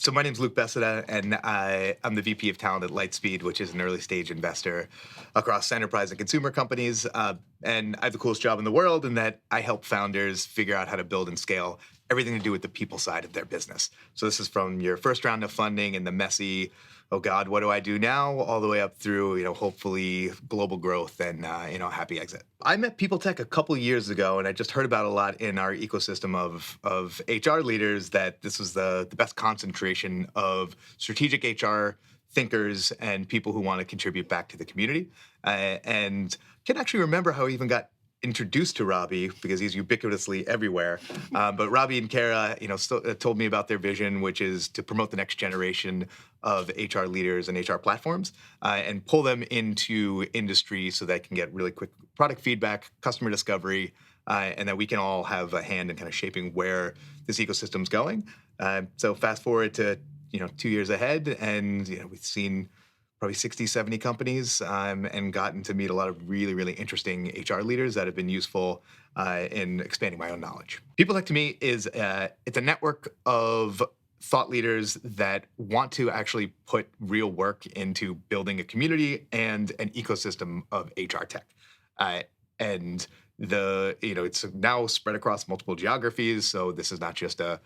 So my name's Luke Beseda, and I'm the VP of Talent at Lightspeed, which is an early stage investor across enterprise and consumer companies. And I have the coolest job in the world in that I help founders figure out how to build and scale everything to do with the people side of their business. So this is from your first round of funding and the messy, oh God, what do I do now? All the way up through, hopefully global growth and, happy exit. I met PeopleTech a couple years ago, and I just heard about a lot in our ecosystem of HR leaders that this was the best concentration of strategic HR thinkers and people who want to contribute back to the community. And can actually remember how I even got introduced to Robbie because he's ubiquitously everywhere. But Robbie and Kara, told me about their vision, which is to promote the next generation of HR leaders and HR platforms and pull them into industry so they can get really quick product feedback, customer discovery, and that we can all have a hand in kind of shaping where this ecosystem's going. So fast forward to 2 years ahead, and we've seen probably 60, 70 companies and gotten to meet a lot of really, really interesting HR leaders that have been useful in expanding my own knowledge. PeopleTech to me is it's a network of thought leaders that want to actually put real work into building a community and an ecosystem of HR tech. And it's now spread across multiple geographies. So this is not just a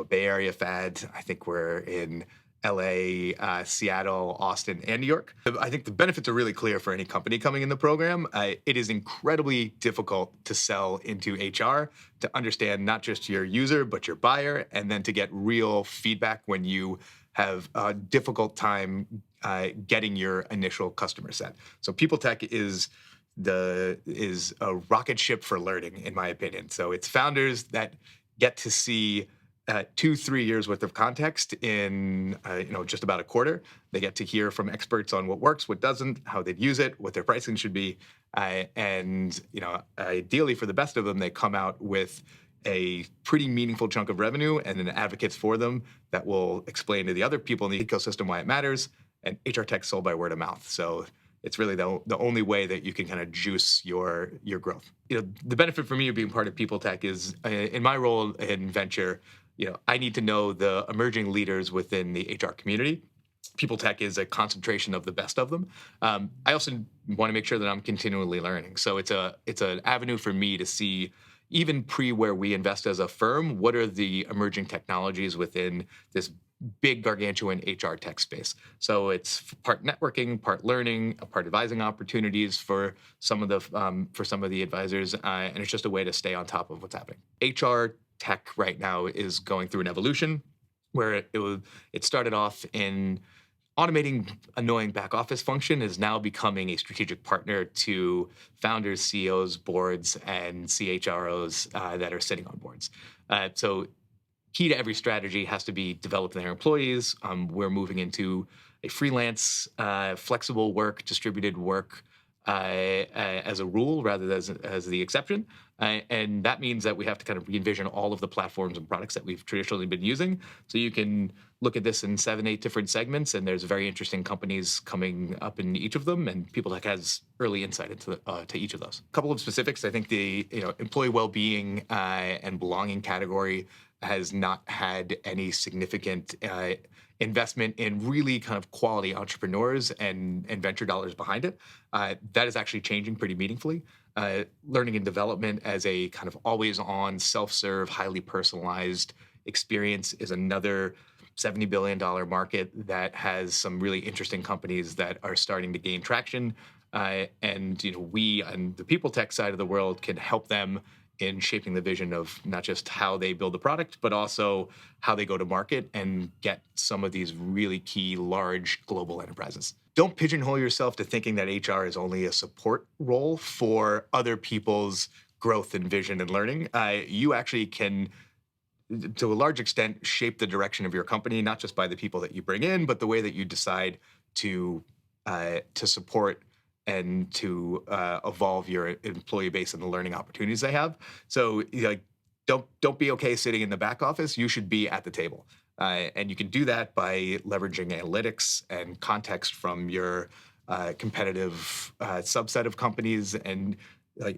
Bay Area fad. I think we're in LA, Seattle, Austin, and New York. I think the benefits are really clear for any company coming in the program. It is incredibly difficult to sell into HR, to understand not just your user, but your buyer, and then to get real feedback when you have a difficult time getting your initial customer set. So PeopleTech is a rocket ship for learning, in my opinion. So it's founders that get to see 2-3 years worth of context in just about a quarter. They get to hear from experts on what works, what doesn't, how they'd use it, what their pricing should be, and ideally for the best of them, they come out with a pretty meaningful chunk of revenue and then advocates for them that will explain to the other people in the ecosystem why it matters. And HR tech sold by word of mouth. So it's really the only way that you can kind of juice your growth. The benefit for me of being part of PeopleTech is in my role in venture. I need to know the emerging leaders within the HR community. PeopleTech is a concentration of the best of them. I also want to make sure that I'm continually learning. So it's an avenue for me to see, even pre where we invest as a firm, what are the emerging technologies within this big gargantuan HR tech space. So it's part networking, part learning, part advising opportunities for some of the advisors, and it's just a way to stay on top of what's happening. HR tech right now is going through an evolution where it started off in automating annoying back office function, is now becoming a strategic partner to founders, CEOs, boards, and CHROs that are sitting on boards. So key to every strategy has to be developed in their employees. We're moving into a freelance, flexible work, distributed work as a rule rather than as the exception. And that means that we have to kind of re-envision all of the platforms and products that we've traditionally been using. So you can look at this in 7-8 different segments, and there's very interesting companies coming up in each of them, and PeopleTech has early insight into to each of those. A couple of specifics, I think the employee well-being and belonging category has not had any significant investment in really kind of quality entrepreneurs and venture dollars behind it. That is actually changing pretty meaningfully. Learning and development as a kind of always-on, self-serve, highly personalized experience is another $70 billion market that has some really interesting companies that are starting to gain traction. And we on the PeopleTech side of the world can help them in shaping the vision of not just how they build the product, but also how they go to market and get some of these really key, large global enterprises. Don't pigeonhole yourself to thinking that HR is only a support role for other people's growth and vision and learning. You actually can, to a large extent, shape the direction of your company, not just by the people that you bring in, but the way that you decide to support and to evolve your employee base and the learning opportunities they have. So don't be okay sitting in the back office. You should be at the table. And you can do that by leveraging analytics and context from your competitive subset of companies. And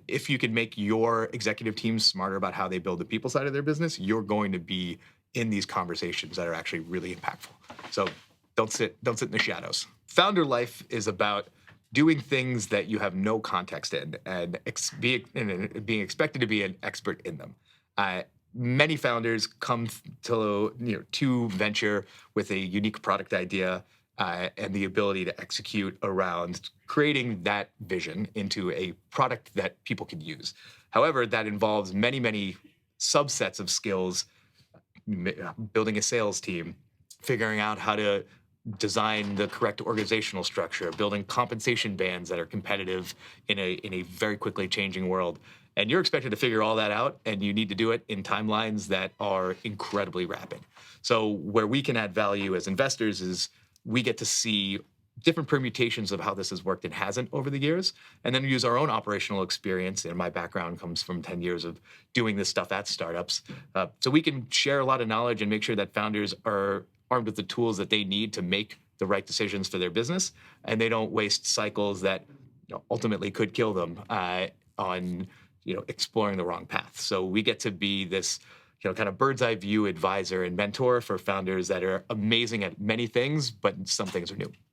if you can make your executive team smarter about how they build the people side of their business, you're going to be in these conversations that are actually really impactful. So don't sit in the shadows. Founder life is about doing things that you have no context in and being expected to be an expert in them. Uh, Many founders come to venture with a unique product idea and the ability to execute around creating that vision into a product that people can use. However, that involves many subsets of skills: building a sales team, figuring out how to design the correct organizational structure, building compensation bands that are competitive in a very quickly changing world. And you're expected to figure all that out, and you need to do it in timelines that are incredibly rapid. So where we can add value as investors is we get to see different permutations of how this has worked and hasn't over the years, and then use our own operational experience. And my background comes from 10 years of doing this stuff at startups. So we can share a lot of knowledge and make sure that founders are armed with the tools that they need to make the right decisions for their business, and they don't waste cycles that ultimately could kill them on exploring the wrong path. So we get to be this kind of bird's eye view advisor and mentor for founders that are amazing at many things, but some things are new.